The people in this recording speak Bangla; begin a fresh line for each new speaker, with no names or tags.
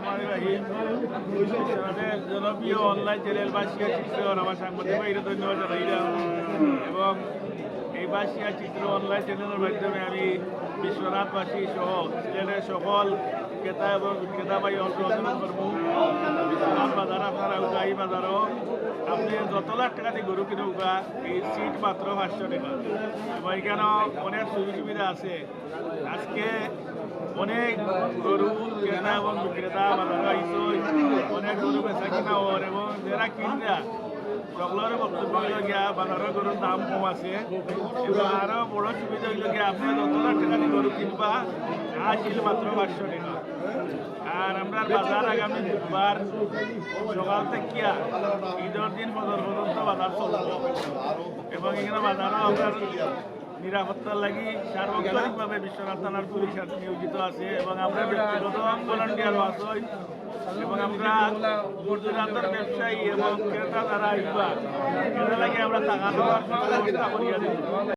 রহমানির রহিম। আমাদের জনপ্রিয় অনলাইন চ্যানেল বাসিয়া চিত্র আমার সাংবাদিক ভাইরা ধন্যবাদ জানাইলাম এবং এই বাসিয়া চিত্র অনলাইন চ্যানেলের মাধ্যমে আমি বিশ্বনাথবাসী সহ সিলেটের সকল ক্রেতা এবং বিক্রেতা ভাই অংশগ্রহণ করবো। বিশ্বনাথ বাজার আপনারা উঠা এই বাজারও আপনি যত লাখ টাকা দিয়ে গরু কিনে উঠা এই সিট মাত্র 500 টাকা এবং এখানেও অনেক সুযোগ সুবিধা আছে। আজকে অনেক গরু ক্রেতা এবং বিক্রেতা বাজারে আইসো অনেক গরু বেচা কিনা ওর এবং যারা কিনরা সকলের বক্তব্য হইল গিয়া বাজারের গরুর দাম কম আছে এবং আরও বড় সুবিধা হইল গিয়া আপনি যত লাখ টাকা দিয়ে গরু কিনবা আসিল মাত্র 500 টাকা। আর আমরা বাজার আগামী বুধবার সকাল থেকে ঈদের দিন পর্যন্ত বাজার চলব এবং এখানে বাজারও আপনার নিরাপত্তার লাগি সার্বক্ষণিকভাবে বিশ্বনাথ থানার পুলিশ নিয়োজিত আছে এবং আমরা ব্যক্তিগত ভলান্টিয়ারও আছি এবং আমরা দূরদূরান্তর ব্যবসায়ী এবং ক্রেতা যারা আইবা এদের লাগে আমরা টাকা দেওয়ার ব্যবস্থা করিয়া দিই।